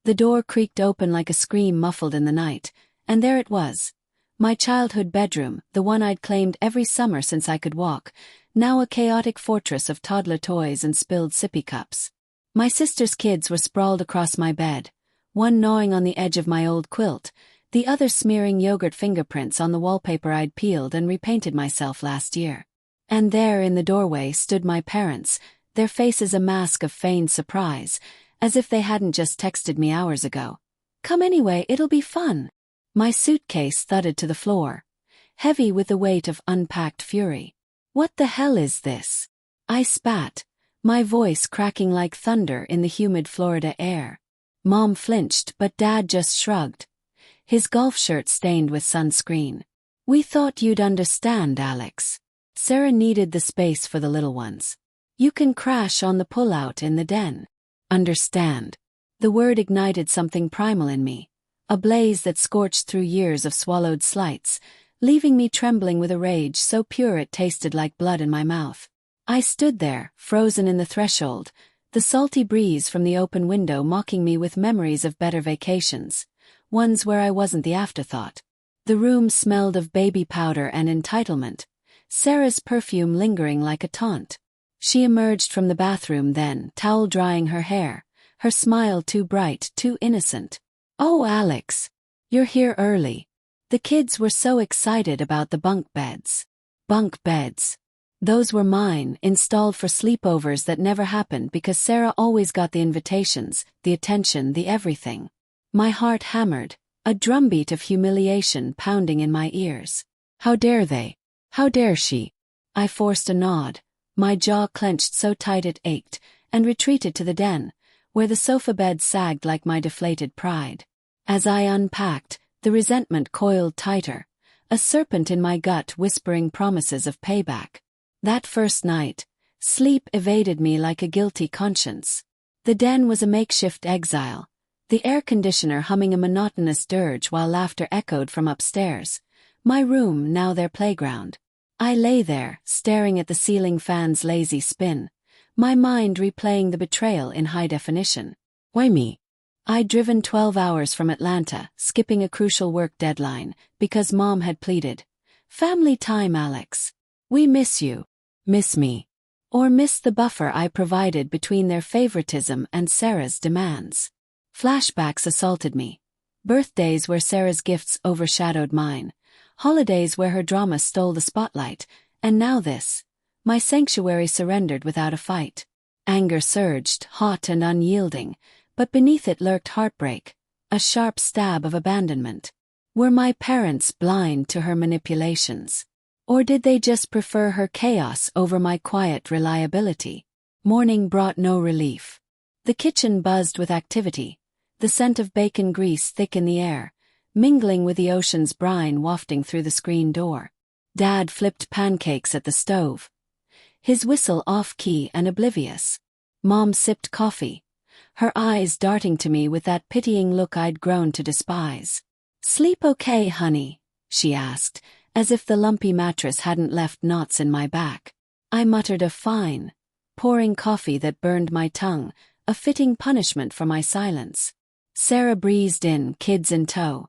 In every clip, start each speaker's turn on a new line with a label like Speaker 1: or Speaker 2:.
Speaker 1: The door creaked open like a scream muffled in the night, and there it was. My childhood bedroom, the one I'd claimed every summer since I could walk, now a chaotic fortress of toddler toys and spilled sippy cups. My sister's kids were sprawled across my bed, one gnawing on the edge of my old quilt, the other smearing yogurt fingerprints on the wallpaper I'd peeled and repainted myself last year. And there in the doorway stood my parents, their faces a mask of feigned surprise, as if they hadn't just texted me hours ago. "Come anyway, it'll be fun." My suitcase thudded to the floor, heavy with the weight of unpacked fury. "What the hell is this?" I spat, my voice cracking like thunder in the humid Florida air. Mom flinched, but Dad just shrugged, his golf shirt stained with sunscreen. "We thought you'd understand, Alex. Sarah needed the space for the little ones. You can crash on the pullout in the den." Understand. The word ignited something primal in me, a blaze that scorched through years of swallowed slights, leaving me trembling with a rage so pure it tasted like blood in my mouth. I stood there, frozen in the threshold, the salty breeze from the open window mocking me with memories of better vacations, ones where I wasn't the afterthought. The room smelled of baby powder and entitlement, Sarah's perfume lingering like a taunt. She emerged from the bathroom then, towel drying her hair, her smile too bright, too innocent. "Oh, Alex, you're here early." The kids were so excited about the bunk beds. Bunk beds. Those were mine, installed for sleepovers that never happened because Sarah always got the invitations, the attention, the everything. My heart hammered, a drumbeat of humiliation pounding in my ears. How dare they? How dare she? I forced a nod, my jaw clenched so tight it ached, and retreated to the den, where the sofa bed sagged like my deflated pride. As I unpacked, the resentment coiled tighter, a serpent in my gut whispering promises of payback. That first night, sleep evaded me like a guilty conscience. The den was a makeshift exile, the air conditioner humming a monotonous dirge while laughter echoed from upstairs, my room now their playground. I lay there, staring at the ceiling fan's lazy spin, my mind replaying the betrayal in high definition. Why me? I'd driven 12 hours from Atlanta, skipping a crucial work deadline, because Mom had pleaded. "Family time, Alex. We miss you." Miss me. Or miss the buffer I provided between their favoritism and Sarah's demands. Flashbacks assaulted me. Birthdays where Sarah's gifts overshadowed mine, holidays where her drama stole the spotlight, and now this. My sanctuary surrendered without a fight. Anger surged, hot and unyielding, but beneath it lurked heartbreak, a sharp stab of abandonment. Were my parents blind to her manipulations? Or did they just prefer her chaos over my quiet reliability? Morning brought no relief. The kitchen buzzed with activity, the scent of bacon grease thick in the air, mingling with the ocean's brine wafting through the screen door. Dad flipped pancakes at the stove, his whistle off-key and oblivious. Mom sipped coffee, her eyes darting to me with that pitying look I'd grown to despise. "Sleep okay, honey?" she asked, as if the lumpy mattress hadn't left knots in my back. I muttered a fine, pouring coffee that burned my tongue, a fitting punishment for my silence. Sarah breezed in, kids in tow,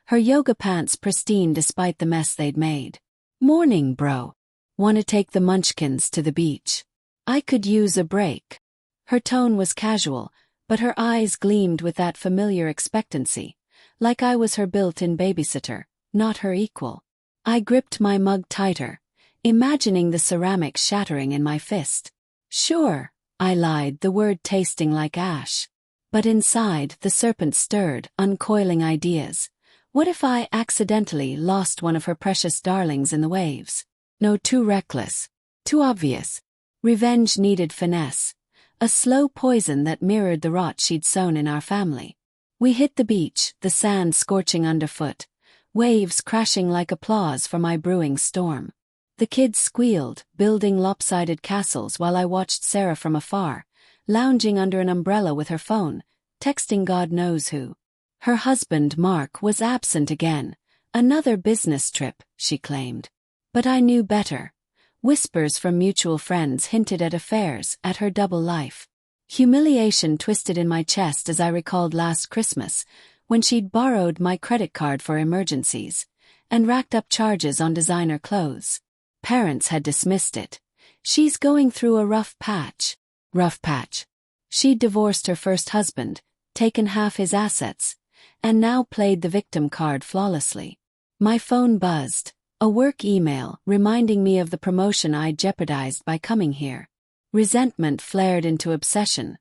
Speaker 1: her yoga pants pristine despite the mess they'd made. "Morning, bro. Wanna take the munchkins to the beach? I could use a break." Her tone was casual, but her eyes gleamed with that familiar expectancy, like I was her built-in babysitter, not her equal. I gripped my mug tighter, imagining the ceramic shattering in my fist. "Sure," I lied, the word tasting like ash. But inside, the serpent stirred, uncoiling ideas. What if I accidentally lost one of her precious darlings in the waves? No, too reckless. Too obvious. Revenge needed finesse. A slow poison that mirrored the rot she'd sown in our family. We hit the beach, the sand scorching underfoot, waves crashing like applause for my brewing storm. The kids squealed, building lopsided castles while I watched Sarah from afar, lounging under an umbrella with her phone, texting God knows who. Her husband, Mark, was absent again. Another business trip, she claimed. But I knew better. Whispers from mutual friends hinted at affairs, at her double life. Humiliation twisted in my chest as I recalled last Christmas, when she'd borrowed my credit card for emergencies, and racked up charges on designer clothes. Parents had dismissed it. She's going through a rough patch. Rough patch. She'd divorced her first husband, taken half his assets, and now played the victim card flawlessly. My phone buzzed, a work email reminding me of the promotion I'd jeopardized by coming here. Resentment flared into obsession.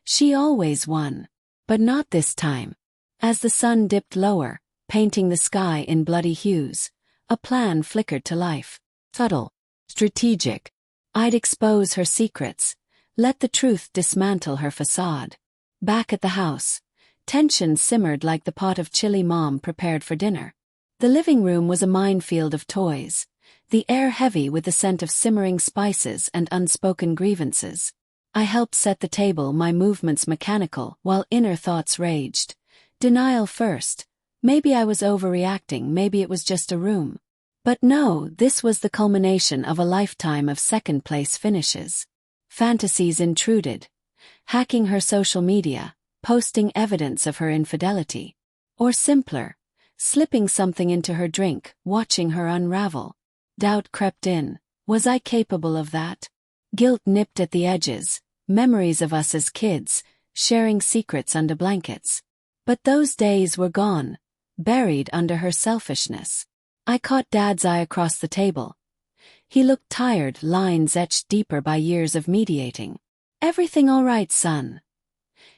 Speaker 1: She always won. But not this time. As the sun dipped lower, painting the sky in bloody hues, a plan flickered to life. Subtle. Strategic. I'd expose her secrets, let the truth dismantle her facade. Back at the house, tension simmered like the pot of chili Mom prepared for dinner. The living room was a minefield of toys, the air heavy with the scent of simmering spices and unspoken grievances. I helped set the table, my movements mechanical, while inner thoughts raged. Denial first. Maybe I was overreacting, maybe it was just a room. But no, this was the culmination of a lifetime of second-place finishes. Fantasies intruded. Hacking her social media, posting evidence of her infidelity. Or simpler, slipping something into her drink, watching her unravel. Doubt crept in. Was I capable of that? Guilt nipped at the edges, memories of us as kids, sharing secrets under blankets. But those days were gone, buried under her selfishness. I caught Dad's eye across the table. He looked tired, lines etched deeper by years of mediating. "Everything all right, son?"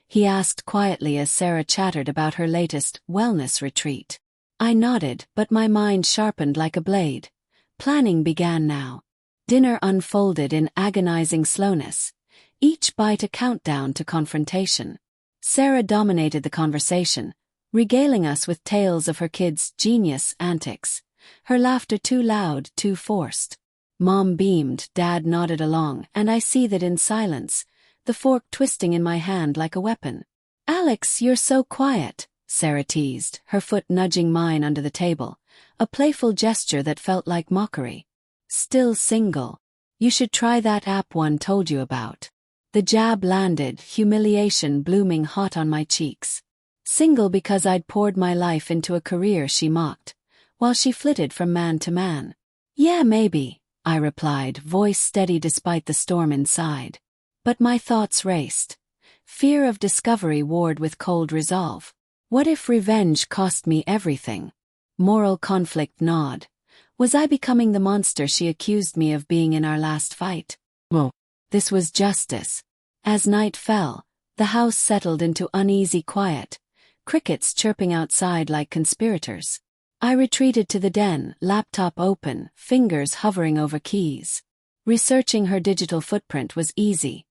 Speaker 1: he asked quietly as Sarah chattered about her latest wellness retreat. I nodded, but my mind sharpened like a blade. Planning began now. Dinner unfolded in agonizing slowness, each bite a countdown to confrontation. Sarah dominated the conversation, regaling us with tales of her kids' genius antics, her laughter too loud, too forced. Mom beamed, Dad nodded along, and I seethed in silence, the fork twisting in my hand like a weapon. "Alex, you're so quiet," Sarah teased, her foot nudging mine under the table, a playful gesture that felt like mockery. "Still single. You should try that app one told you about." The jab landed, humiliation blooming hot on my cheeks. Single because I'd poured my life into a career, she mocked, while she flitted from man to man. "Yeah, maybe," I replied, voice steady despite the storm inside. But my thoughts raced. Fear of discovery warred with cold resolve. What if revenge cost me everything? Moral conflict gnawed. Was I becoming the monster she accused me of being in our last fight? Well, this was justice. As night fell, the house settled into uneasy quiet, crickets chirping outside like conspirators. I retreated to the den, laptop open, fingers hovering over keys. Researching her digital footprint was easy.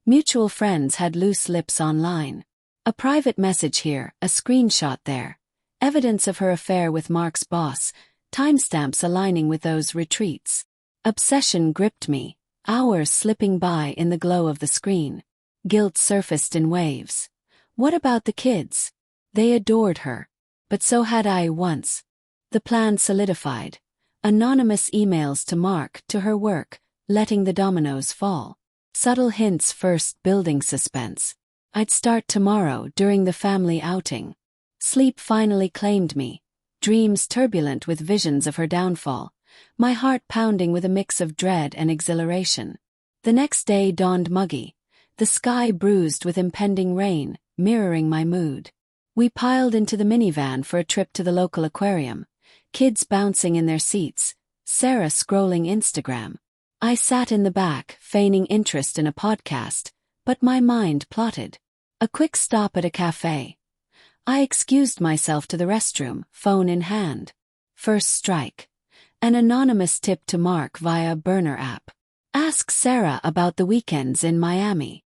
Speaker 1: Mutual friends had loose lips online. A private message here, a screenshot there. Evidence of her affair with Mark's boss, timestamps aligning with those retreats. Obsession gripped me, hours slipping by in the glow of the screen. Guilt surfaced in waves. What about the kids? They adored her. But so had I once. The plan solidified. Anonymous emails to Mark, to her work, letting the dominoes fall. Subtle hints first building suspense. I'd start tomorrow during the family outing. Sleep finally claimed me. Dreams turbulent with visions of her downfall. My heart pounding with a mix of dread and exhilaration. The next day dawned muggy. The sky bruised with impending rain, mirroring my mood. We piled into the minivan for a trip to the local aquarium. Kids bouncing in their seats, Sarah scrolling Instagram. I sat in the back, feigning interest in a podcast, but my mind plotted. A quick stop at a cafe. I excused myself to the restroom, phone in hand. First strike. An anonymous tip to Mark via burner app. Ask Sarah about the weekends in Miami.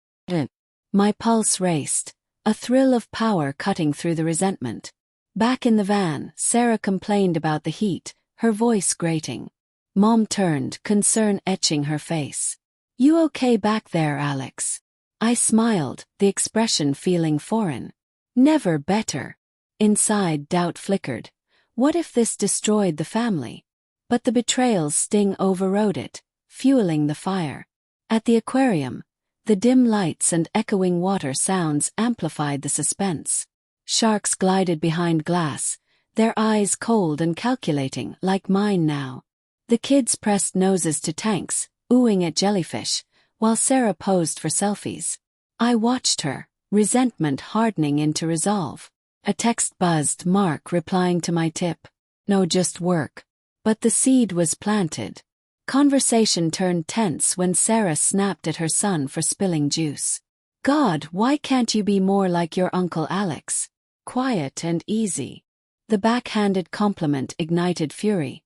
Speaker 1: My pulse raced, a thrill of power cutting through the resentment. Back in the van, Sarah complained about the heat, her voice grating. Mom turned, concern etching her face. "You okay back there, Alex?" I smiled, the expression feeling foreign. Never better. Inside, doubt flickered. What if this destroyed the family? But the betrayal's sting overrode it, fueling the fire. At the aquarium, The dim lights and echoing water sounds amplified the suspense. Sharks glided behind glass, their eyes cold and calculating like mine now. The kids pressed noses to tanks, oohing at jellyfish, while Sarah posed for selfies. I watched her, resentment hardening into resolve. A text buzzed, Mark replying to my tip. No, just work. But the seed was planted. Conversation turned tense when Sarah snapped at her son for spilling juice. God, why can't you be more like your Uncle Alex? Quiet and easy. The backhanded compliment ignited fury.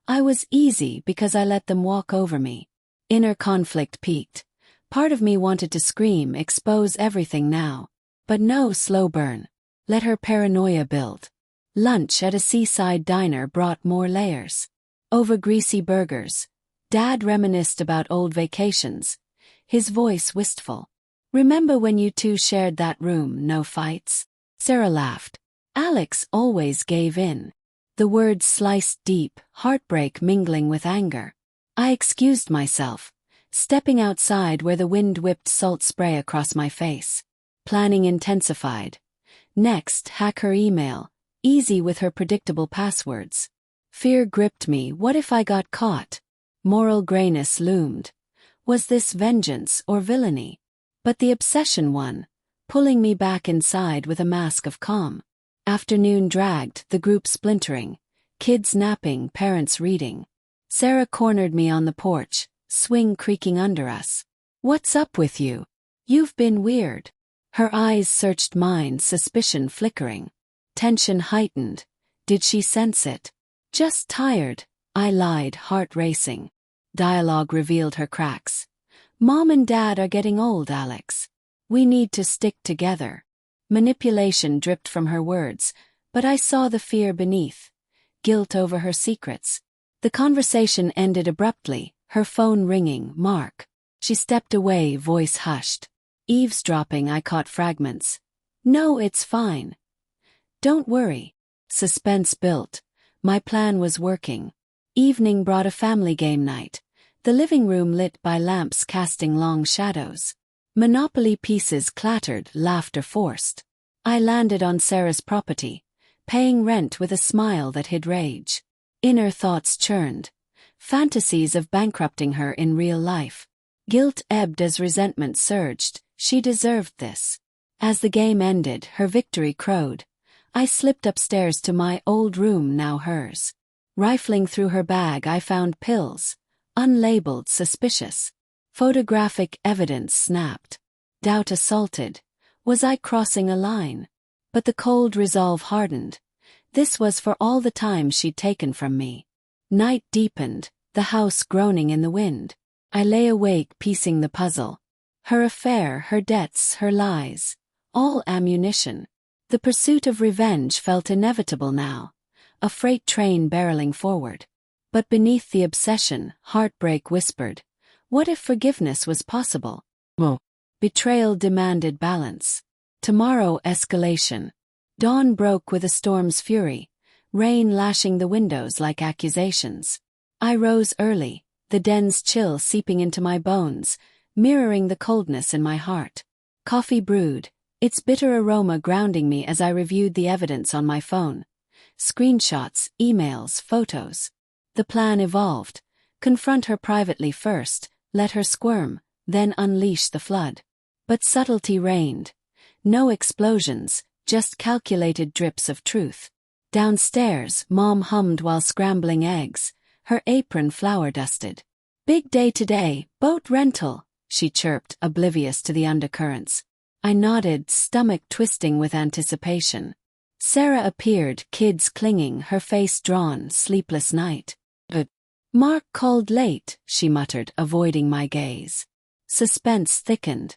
Speaker 1: I was easy because I let them walk over me. Inner conflict peaked. Part of me wanted to scream, expose everything now. But no, slow burn. Let her paranoia build. Lunch at a seaside diner brought more layers. Over greasy burgers, Dad reminisced about old vacations, his voice wistful. Remember when you two shared that room, no fights? Sarah laughed. Alex always gave in. The words sliced deep, heartbreak mingling with anger. I excused myself, stepping outside where the wind whipped salt spray across my face. Planning intensified. Next, hack her email, easy with her predictable passwords. Fear gripped me. What if I got caught? Moral grayness loomed. Was this vengeance or villainy? But the obsession won, pulling me back inside with a mask of calm. Afternoon dragged, the group splintering, kids napping, parents reading. Sarah cornered me on the porch, swing creaking under us. What's up with you? You've been weird. Her eyes searched mine, suspicion flickering. Tension heightened. Did she sense it? Just tired, I lied, heart racing. Dialogue revealed her cracks. Mom and Dad are getting old, Alex. We need to stick together. Manipulation dripped from her words, but I saw the fear beneath. Guilt over her secrets. The conversation ended abruptly, her phone ringing. Mark. She stepped away, voice hushed. Eavesdropping, I caught fragments. No, it's fine. Don't worry. Suspense built. My plan was working. Evening brought a family game night. The living room lit by lamps casting long shadows. Monopoly pieces clattered, laughter forced. I landed on Sarah's property, paying rent with a smile that hid rage. Inner thoughts churned. Fantasies of bankrupting her in real life. Guilt ebbed as resentment surged. She deserved this. As the game ended, her victory crowed. I slipped upstairs to my old room, now hers. Rifling through her bag, I found pills. Unlabeled, suspicious. Photographic evidence snapped. Doubt assaulted. Was I crossing a line? But the cold resolve hardened. This was for all the time she'd taken from me. Night deepened, the house groaning in the wind. I lay awake piecing the puzzle. Her affair, her debts, her lies. All ammunition. The pursuit of revenge felt inevitable now. A freight train barreling forward. But beneath the obsession, heartbreak whispered. What if forgiveness was possible?
Speaker 2: Well,
Speaker 1: Betrayal demanded balance. Tomorrow, escalation. Dawn broke with a storm's fury, rain lashing the windows like accusations. I rose early, the dense chill seeping into my bones, mirroring the coldness in my heart. Coffee brewed, its bitter aroma grounding me as I reviewed the evidence on my phone. Screenshots, emails, photos. The plan evolved. Confront her privately first, let her squirm, then unleash the flood. But subtlety reigned. No explosions, just calculated drips of truth. Downstairs, Mom hummed while scrambling eggs, her apron flour-dusted. Big day today, boat rental, she chirped, oblivious to the undercurrents. I nodded, stomach twisting with anticipation. Sarah appeared, kids clinging, her face drawn, sleepless night. Mark called late, she muttered, avoiding my gaze. Suspense thickened.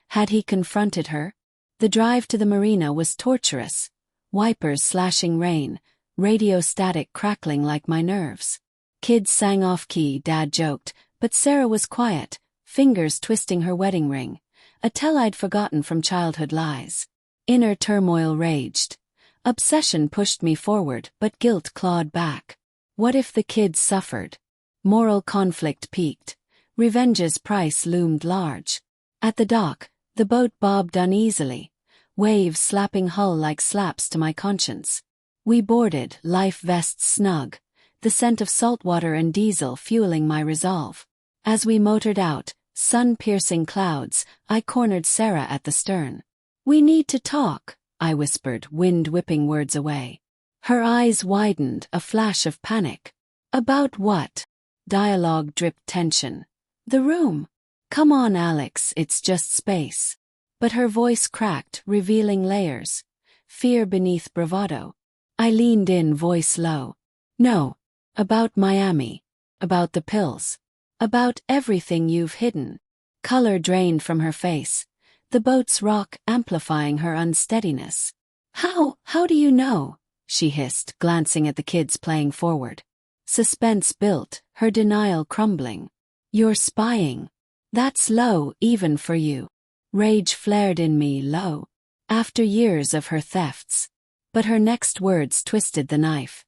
Speaker 1: Had he confronted her? The drive to the marina was torturous. Wipers slashing rain, radio static crackling like my nerves. Kids sang off-key, Dad joked, but Sarah was quiet, fingers twisting her wedding ring, a tell I'd forgotten from childhood lies. Inner turmoil raged. Obsession pushed me forward, but guilt clawed back. What if the kids suffered? Moral conflict peaked. Revenge's price loomed large. At the dock, the boat bobbed uneasily, waves slapping hull like slaps to my conscience. We boarded, life vests snug, the scent of saltwater and diesel fueling my resolve. As we motored out, sun-piercing clouds, I cornered Sarah at the stern. "We need to talk," I whispered, wind whipping words away. Her eyes widened, a flash of panic. "About what?" Dialogue dripped tension. "The room." "Come on, Alex, it's just space." But her voice cracked, revealing layers. Fear beneath bravado. I leaned in, voice low. "No. About Miami. About the pills. About everything you've hidden." Color drained from her face, the boat's rock amplifying her unsteadiness. How do you know?" she hissed, glancing at the kids playing forward. Suspense built, her denial crumbling. "You're spying. That's low, even for you." Rage flared in me, low. After years of her thefts. But her next words twisted the knife.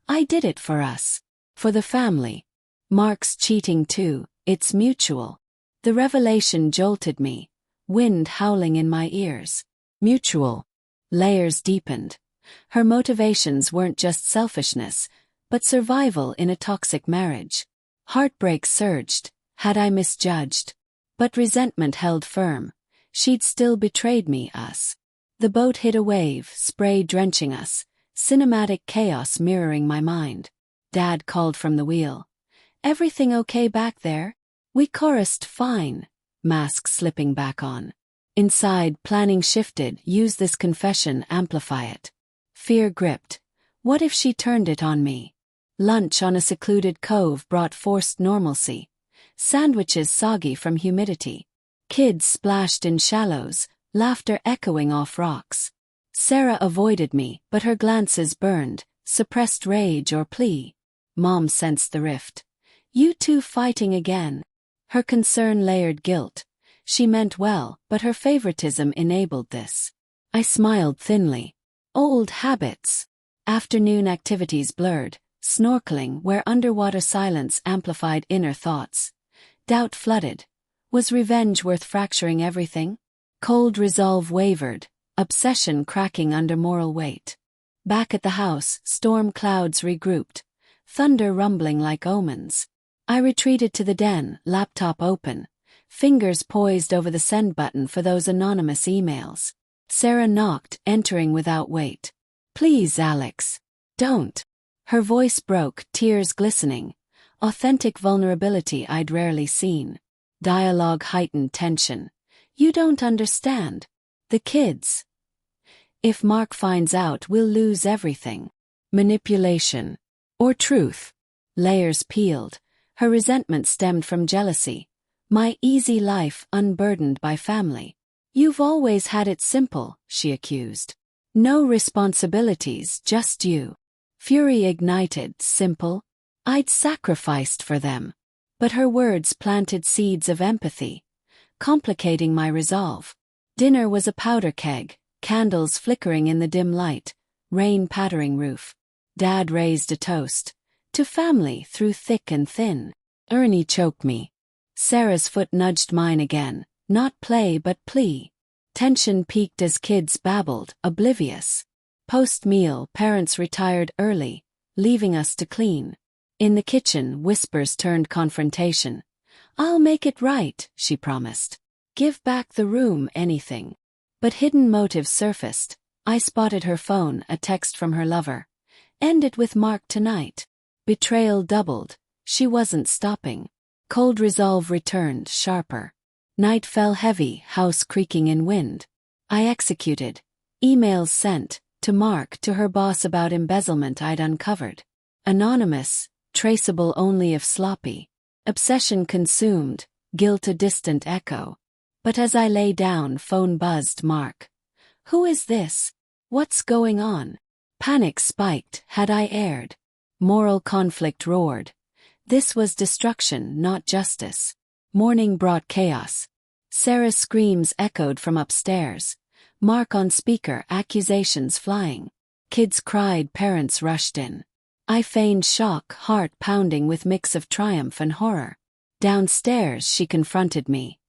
Speaker 1: "I did it for us. For the family. Mark's cheating too, it's mutual." The revelation jolted me, wind howling in my ears. Mutual. Layers deepened. Her motivations weren't just selfishness, but survival in a toxic marriage. Heartbreak surged. Had I misjudged? But resentment held firm. She'd still betrayed me, us. The boat hit a wave, spray drenching us, cinematic chaos mirroring my mind. Dad called from the wheel. "Everything okay back there?" We chorused, "Fine," masks slipping back on. Inside, planning shifted, use this confession, amplify it. Fear gripped. What if she turned it on me? Lunch on a secluded cove brought forced normalcy. Sandwiches soggy from humidity. Kids splashed in shallows, laughter echoing off rocks. Sarah avoided me, but her glances burned, suppressed rage or plea. Mom sensed the rift. "You two fighting again?" Her concern layered guilt. She meant well, but her favoritism enabled this. I smiled thinly. Old habits. Afternoon activities blurred, snorkeling where underwater silence amplified inner thoughts. Doubt flooded. Was revenge worth fracturing everything? Cold resolve wavered, obsession cracking under moral weight. Back at the house, storm clouds regrouped, thunder rumbling like omens. I retreated to the den, laptop open, fingers poised over the send button for those anonymous emails. Sarah knocked, entering without wait. "Please, Alex. Don't." Her voice broke, tears glistening. Authentic vulnerability I'd rarely seen. Dialogue heightened tension. "You don't understand. The kids. If Mark finds out, we'll lose everything." Manipulation. Or truth. Layers peeled. Her resentment stemmed from jealousy. My easy life unburdened by family. "You've always had it simple," she accused. "No responsibilities, just you." Fury ignited. Simple? I'd sacrificed for them. But her words planted seeds of empathy, complicating my resolve. Dinner was a powder keg, candles flickering in the dim light, rain pattering roof. Dad raised a toast. "To family through thick and thin." Ernie choked me. Sarah's foot nudged mine again, not play but plea. Tension peaked as kids babbled, oblivious. Post-meal, parents retired early, leaving us to clean. In the kitchen, whispers turned confrontation. "I'll make it right," she promised. "Give back the room, anything." But hidden motives surfaced. I spotted her phone, a text from her lover. "End it with Mark tonight." Betrayal doubled. She wasn't stopping. Cold resolve returned, sharper. Night fell heavy, house creaking in wind. I executed. Emails sent, to Mark, to her boss about embezzlement I'd uncovered. Anonymous, traceable only if sloppy. Obsession consumed, guilt a distant echo. But as I lay down, phone buzzed. "Mark. Who is this? What's going on?" Panic spiked. Had I erred? Moral conflict roared. This was destruction, not justice. Morning brought chaos. Sarah's screams echoed from upstairs. Mark on speaker, accusations flying. Kids cried, parents rushed in. I feigned shock, heart pounding with mix of triumph and horror. Downstairs she confronted me.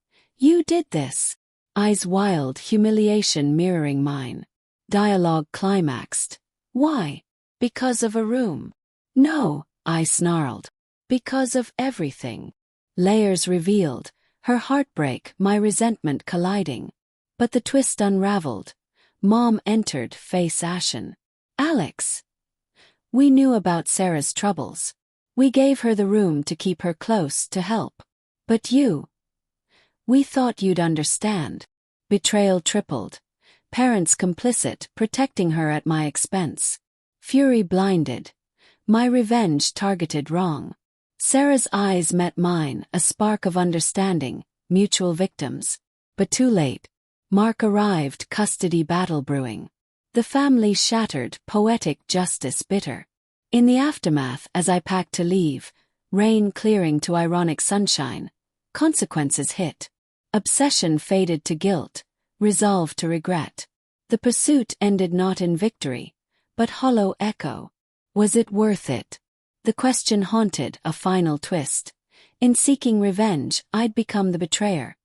Speaker 1: You did this. Eyes wild, humiliation mirroring mine. Dialogue climaxed. Why? Because of a room. No, I snarled. Because of everything. Layers revealed, her heartbreak, my resentment colliding. But the twist unraveled. Mom entered, face ashen. Alex. We knew about Sarah's troubles. We gave her the room to keep her close, to help. But you. We thought you'd understand. Betrayal tripled. Parents complicit, protecting her at my expense. Fury blinded. My revenge targeted wrong. Sarah's eyes met mine, a spark of understanding, mutual victims. But too late. Mark arrived, custody battle brewing. The family shattered, poetic justice bitter. In the aftermath, as I packed to leave, rain clearing to ironic sunshine, consequences hit. Obsession faded to guilt, resolve to regret. The pursuit ended not in victory, but hollow echo. Was it worth it? The question haunted, a final twist. In seeking revenge, I'd become the betrayer.